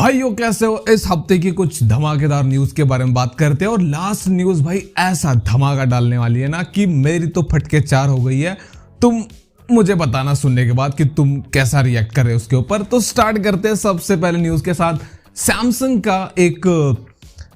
भाइयों कैसे हो। इस हफ्ते की कुछ धमाकेदार न्यूज के बारे में बात करते हैं और लास्ट न्यूज भाई ऐसा धमाका डालने वाली है ना कि मेरी तो फटके चार हो गई है। तुम मुझे बताना सुनने के बाद कि तुम कैसा रिएक्ट कर रहे हो उसके ऊपर। तो स्टार्ट करते हैं सबसे पहले न्यूज के साथ।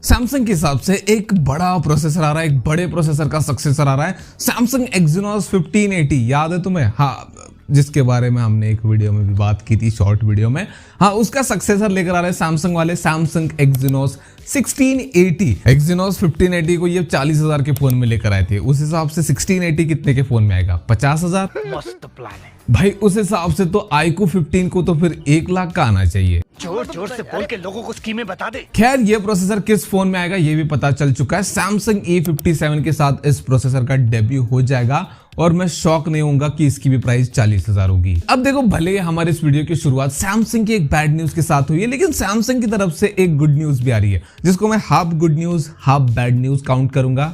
सैमसंग के हिसाब से एक बड़ा प्रोसेसर आ रहा है, एक बड़े प्रोसेसर का सक्सेसर आ रहा है, सैमसंग एक्जिनोस 1580। याद है तुम्हें? हाँ, जिसके बारे में हमने एक वीडियो में भी बात की थी, शॉर्ट वीडियो में। हाँ, उसका सक्सेसर लेकर आ रहे हैं सैमसंग वाले, सैमसंग एक्जिनोस 1680। एक्जिनोस 1580 को ये 40,000 के फोन में लेकर आए थे। उस हिसाब से 1680 कितने के फोन में आएगा? 50,000। मस्त प्लान है भाई उस हिसाब से तो iQOO 15 को तो फिर 1 लाख का आना चाहिए। जोर जोर से बोल के लोगों को स्कीमें बता दे। खैर, ये प्रोसेसर किस फोन में आएगा ये भी पता चल चुका है। सैमसंग A57 के साथ इस प्रोसेसर का डेब्यू हो जाएगा और मैं शॉक नहीं होऊंगा कि इसकी भी प्राइस 40,000 होगी। अब देखो, भले हमारे इस वीडियो की शुरुआत सैमसंग की एक बैड न्यूज के साथ हुई है, लेकिन सैमसंग की तरफ से एक गुड न्यूज भी आ रही है, जिसको मैं half good news half bad news count करूंगा।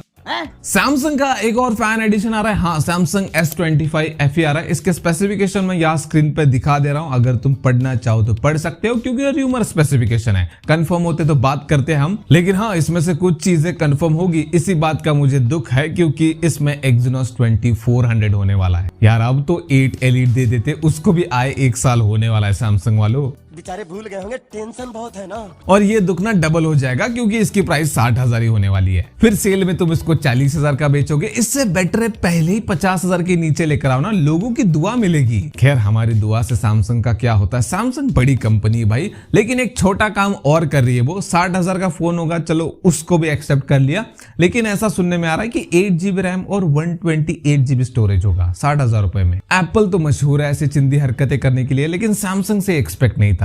सैमसंग का एक और फैन एडिशन आ रहा है। हाँ, सैमसंग S25 FE आ रहा है। इसके स्पेसिफिकेशन मैं यहाँ स्क्रीन पे दिखा दे रहा हूँ, अगर तुम पढ़ना चाहो तो पढ़ सकते हो, क्योंकि ये र्यूमर स्पेसिफिकेशन है। कंफर्म होते तो बात करते हैं हम, लेकिन हाँ, इसमें से कुछ चीजें कंफर्म होगी। इसी बात का मुझे दुख है, क्योंकि इसमें एक्जिनोस 2400 होने वाला है। यार अब तो 8 एलिट दे देते, उसको भी आए 1 साल होने वाला है सैमसंग वालों। बेचारे भूल गए होंगे, टेंशन बहुत है ना। और ये दुखना डबल हो जाएगा, क्योंकि इसकी प्राइस 60,000 ही होने वाली है। फिर सेल में तुम इसको 40,000 का बेचोगे। इससे बेटर है पहले ही 50,000 के नीचे लेकर आओ ना, लोगों की दुआ मिलेगी। खैर, हमारी दुआ से सैमसंग का क्या होता है। सैमसंग बड़ी कंपनी है भाई, लेकिन एक छोटा काम और कर रही है। वो 60,000 का फोन होगा, चलो उसको भी एक्सेप्ट कर लिया, लेकिन ऐसा सुनने में आ रहा है कि 8GB रैम और 128GB स्टोरेज होगा 60,000 रुपए में। एप्पल तो मशहूर है ऐसी चिंदी हरकतें करने के लिए, लेकिन सैमसंग से एक्सपेक्ट नहीं था।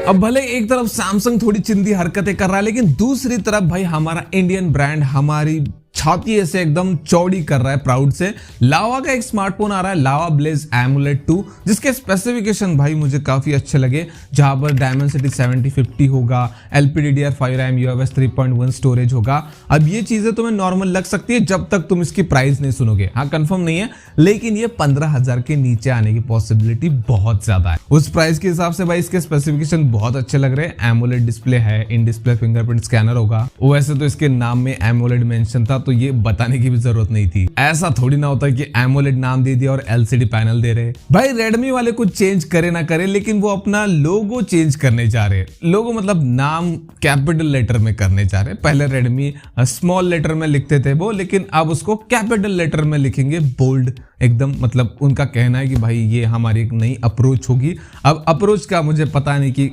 अब भले एक तरफ सैमसंग थोड़ी चिंदी हरकतें कर रहा है, लेकिन दूसरी तरफ भाई हमारा इंडियन ब्रांड हमारी छाती ऐसे एकदम चौड़ी कर रहा है प्राउड से। लावा का एक स्मार्टफोन आ रहा है, लावा ब्लेज AMOLED 2, जिसके स्पेसिफिकेशन भाई मुझे काफी अच्छे लगे, जहां पर Dimensity 7050 होगा, LPDDR5 रैम, UFS 3.1 स्टोरेज होगा। अब ये चीजें तुम्हें नॉर्मल लग सकती है जब तक तुम इसकी प्राइस नहीं सुनोगे। हाँ, कंफर्म नहीं है, लेकिन ये 15,000 के नीचे आने की पॉसिबिलिटी बहुत ज्यादा है। उस प्राइस के हिसाब से भाई इसके स्पेसिफिकेशन बहुत अच्छे लग रहे हैं। AMOLED डिस्प्ले है, इन डिस्प्ले फिंगरप्रिंट स्कैनर होगा। वैसे तो इसके नाम में AMOLED मेंशन था, तो ये बताने की भी जरूरत नहीं थी। ऐसा थोड़ी ना होता कि AMOLED नाम दे दिया और LCD पैनल दे रहे। भाई रेडमी वाले कुछ चेंज करे ना करे, लेकिन वो अपना लोगो चेंज करने जा रहे। लोगो मतलब नाम कैपिटल लेटर में करने जा रहे। पहले रेडमी स्मॉल लेटर में लिखते थे वो, लेकिन अब उसको कैपिटल लेटर में लिखेंगे, बोल्ड एकदम। मतलब उनका कहना है कि भाई ये हमारी एक नई अप्रोच होगी। अब अप्रोच का मुझे पता नहीं कि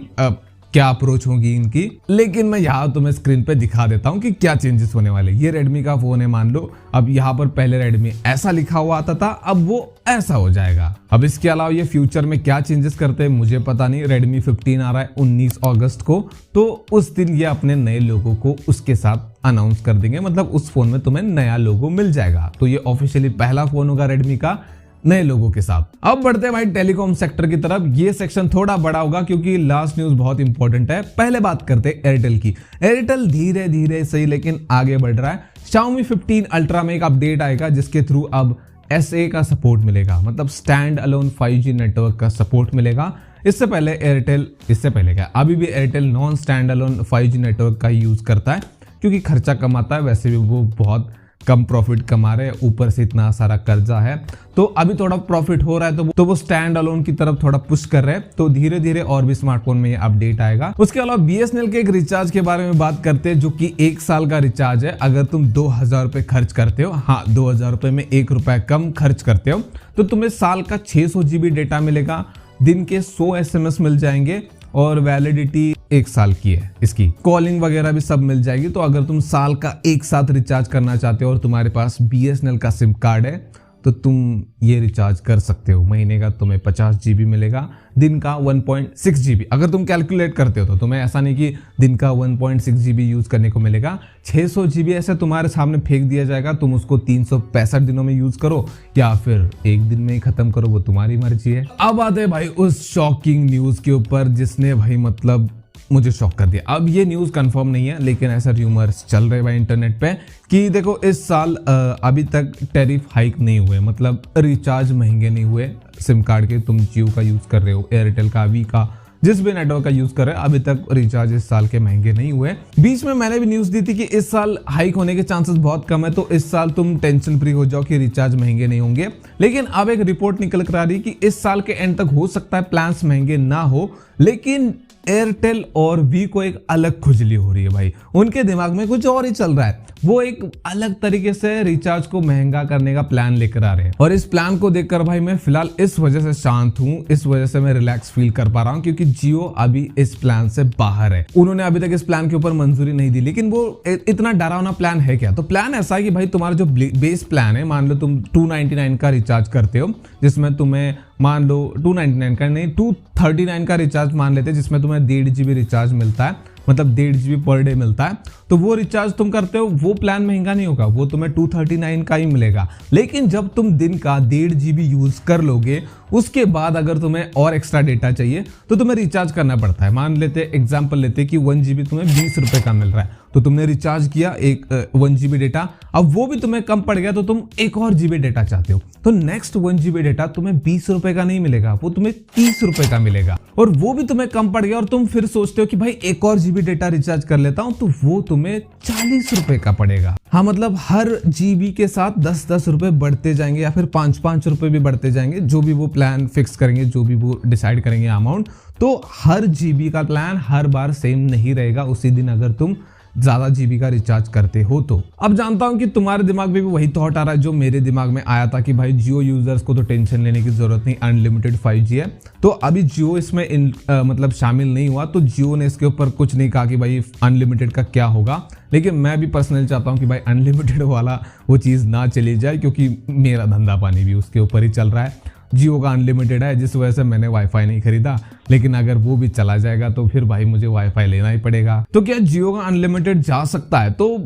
क्या अप्रोच होगी इनकी, लेकिन मैं यहाँ तुम्हें स्क्रीन पे दिखा देता हूँ कि क्या चेंजेस होने वाले। ये रेडमी का फोन है मान लो। अब यहाँ पर पहले रेडमी ऐसा लिखा हुआ आता था, अब वो ऐसा हो जाएगा। अब इसके अलावा ये फ्यूचर में क्या चेंजेस करते हैं मुझे पता नहीं। रेडमी 15 आ रहा है 19 अगस्त को, तो उस दिन ये अपने नए लोगों को उसके साथ अनाउंस कर देंगे। मतलब उस फोन में तुम्हें नया लोगो मिल जाएगा। तो ये ऑफिशियली पहला फोन होगा रेडमी का नए लोगों के साथ। अब बढ़ते हैं भाई टेलीकॉम सेक्टर की तरफ। ये सेक्शन थोड़ा बड़ा होगा, क्योंकि लास्ट न्यूज बहुत इंपॉर्टेंट है। पहले बात करते हैं एयरटेल की। एयरटेल धीरे धीरे सही लेकिन आगे बढ़ रहा है। Xiaomi 15 अल्ट्रा में एक अपडेट आएगा, जिसके थ्रू अब SA का सपोर्ट मिलेगा, मतलब स्टैंड अलोन 5G नेटवर्क का सपोर्ट मिलेगा। इससे पहले क्या, अभी भी Airtel non stand alone 5G network का यूज करता है, क्योंकि खर्चा कमाता है। वैसे भी वो बहुत कम प्रॉफिट कमा रहे हैं, ऊपर से इतना सारा कर्जा है, तो अभी थोड़ा प्रॉफिट हो रहा है, तो वो स्टैंड अलोन की तरफ थोड़ा पुश कर रहे हैं। तो धीरे धीरे और भी स्मार्टफोन में ये अपडेट आएगा। उसके अलावा BSNL के एक रिचार्ज के बारे में बात करते हैं, जो कि 1 साल का रिचार्ज है। अगर तुम 2,000 रुपए खर्च करते हो, हाँ 2,000 रुपए में 1 रुपया कम खर्च करते हो, तो तुम्हें साल का 600 GB डेटा मिलेगा, दिन के 100 SMS मिल जाएंगे, और वैलिडिटी 1 साल की है। इसकी कॉलिंग वगैरह भी सब मिल जाएगी। तो अगर तुम साल का एक साथ रिचार्ज करना चाहते हो और तुम्हारे पास BSNL का सिम कार्ड है, तो तुम ये रिचार्ज कर सकते हो। महीने का तुम्हें 50 GB मिलेगा, दिन का 1.6 GB। अगर तुम कैलकुलेट करते हो तो तुम्हें ऐसा नहीं कि दिन का 1.6 GB यूज करने को मिलेगा। 600 GB ऐसे तुम्हारे सामने फेंक दिया जाएगा, तुम उसको 365 दिनों में यूज करो या फिर एक दिन में ही खत्म करो, वो तुम्हारी मर्जी है। अब आते हैं भाई उस शॉकिंग न्यूज के ऊपर जिसने भाई मतलब मुझे शॉक कर दिया। अब ये न्यूज कंफर्म नहीं है, लेकिन ऐसा र्यूमर्स चल रहे भाई इंटरनेट पे कि देखो इस साल अभी तक टैरिफ हाइक नहीं हुए, मतलब रिचार्ज महंगे नहीं हुए सिम कार्ड के। तुम जियो का यूज कर रहे हो, एयरटेल का, वी का, जिस भी नेटवर्क का यूज कर रहे हैं, अभी तक रिचार्ज इस साल के महंगे नहीं हुए। बीच में मैंने भी न्यूज दी थी कि इस साल हाइक होने के चांसेस बहुत कम है, तो इस साल तुम टेंशन फ्री हो जाओ कि रिचार्ज महंगे नहीं होंगे। लेकिन अब एक रिपोर्ट निकल कर आ रही है कि इस साल के एंड तक हो सकता है प्लान्स महंगे ना हो, लेकिन एयरटेल और वी को एक अलग खुजली हो रही है भाई। उनके दिमाग में कुछ और ही चल रहा है, वो एक अलग तरीके से रिचार्ज को महंगा करने का प्लान लेकर आ रहे हैं। और इस प्लान को देखकर भाई मैं फिलहाल इस वजह से शांत हूं, इस वजह से मैं रिलैक्स फील कर पा रहा हूं, क्योंकि जियो अभी इस प्लान से बाहर है। उन्होंने अभी तक इस प्लान के ऊपर मंजूरी नहीं दी, लेकिन वो इतना डरावना प्लान है क्या? तो प्लान ऐसा है कि भाई तुम्हारा जो बेस प्लान है, मान लो तुम 299 का रिचार्ज करते हो, जिसमें तुम्हें मान लो 299 का नहीं 239 का रिचार्ज मान लेते हैं, जिसमें तुम्हें 1.5 GB रिचार्ज मिलता है, मतलब 1.5 GB पर डे मिलता है। तो वो रिचार्ज तुम करते हो, वो प्लान महंगा नहीं होगा, वो तुम्हें 239 का ही मिलेगा। लेकिन जब तुम दिन का 1.5 GB यूज कर लोगे, उसके बाद अगर तुम्हें और एक्स्ट्रा डेटा चाहिए तो तुम्हें रिचार्ज करना पड़ता है। मान लेते एग्जांपल लेते कि 1 GB तुम्हें 20 रुपए का मिल रहा है, तो तुमने रिचार्ज किया 1 GB डेटा, अब वो भी तुम्हें कम पड़ गया तो तुम एक और GB डेटा चाहते हो, तो नेक्स्ट 1 GB डेटा तुम्हें 20 रुपए का नहीं मिलेगा, वो तुम्हें 30 रुपए का मिलेगा। और वो भी तुम्हें कम पड़ गया और तुम फिर सोचते हो कि भाई एक और GB डेटा रिचार्ज कर लेता हूं, तो वो तुम्हें 40 रुपए का पड़ेगा। हाँ, मतलब हर GB के साथ 10-10 रुपए बढ़ते जाएंगे या फिर 5-5 रुपए भी बढ़ते जाएंगे, जो भी वो प्लान फिक्स करेंगे, जो भी वो डिसाइड करेंगे अमाउंट। तो हर GB का प्लान हर बार सेम नहीं रहेगा उसी दिन, अगर तुम ज्यादा GB का रिचार्ज करते हो तो। अब जानता हूं कि तुम्हारे दिमाग में भी वही थॉट आ रहा है जो मेरे दिमाग में आया था कि भाई जियो यूजर्स को तो टेंशन लेने की जरूरत नहीं, अनलिमिटेड 5G है। तो अभी जियो इसमें मतलब शामिल नहीं हुआ, तो जियो ने इसके ऊपर कुछ नहीं कहा कि भाई अनलिमिटेड का क्या होगा। लेकिन मैं भी पर्सनली चाहता हूं कि भाई अनलिमिटेड वाला वो चीज़ ना चली जाए, क्योंकि मेरा धंधा पानी भी उसके ऊपर ही चल रहा है। जियो का अनलिमिटेड है, जिस वजह से मैंने वाईफाई नहीं खरीदा, लेकिन अगर वो भी चला जाएगा तो फिर भाई मुझे वाईफाई लेना ही पड़ेगा। तो क्या जियो का अनलिमिटेड जा सकता है? तो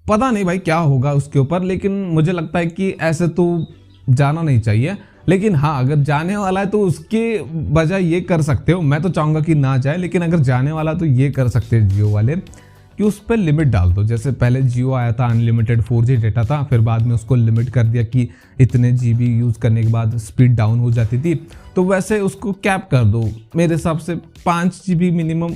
पता नहीं भाई क्या होगा उसके ऊपर, लेकिन मुझे लगता है कि ऐसे तो जाना नहीं चाहिए। लेकिन हाँ, अगर जाने वाला है तो उसके बजाय ये कर सकते हो, मैं तो चाहूंगा कि ना जाए, लेकिन अगर जाने वाला तो ये कर सकते हैं जियो वाले कि उस पर लिमिट डाल दो। जैसे पहले जियो आया था, अनलिमिटेड 4G डेटा था, फिर बाद में उसको लिमिट कर दिया कि इतने GB यूज़ करने के बाद स्पीड डाउन हो जाती थी, तो वैसे उसको कैप कर दो। मेरे हिसाब से 5 GB मिनिमम,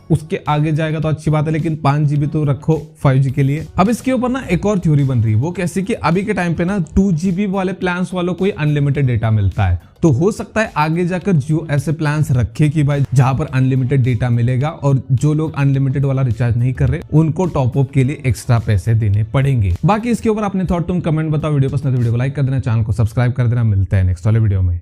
उसके आगे जाएगा तो अच्छी बात है, लेकिन 5 GB तो रखो 5G के लिए। अब इसके ऊपर ना एक और थ्योरी बन रही है, वो कैसे कि अभी के टाइम पे ना 2 GB वाले प्लान्स वालों को ही अनलिमिटेड डेटा मिलता है। तो हो सकता है आगे जाकर जियो ऐसे प्लान्स रखे कि भाई जहां पर अनलिमिटेड डेटा मिलेगा, और जो लोग अनलिमिटेड वाला रिचार्ज नहीं कर रहे उनको टॉप अप के लिए एक्स्ट्रा पैसे देने पड़ेंगे। बाकी इसके ऊपर अपने थॉट तुम कमेंट बताओ। वीडियो पसंद है तो वीडियो को लाइक कर देना, चैनल को सब्सक्राइब कर देना। मिलते हैं नेक्स्ट वाले वीडियो में।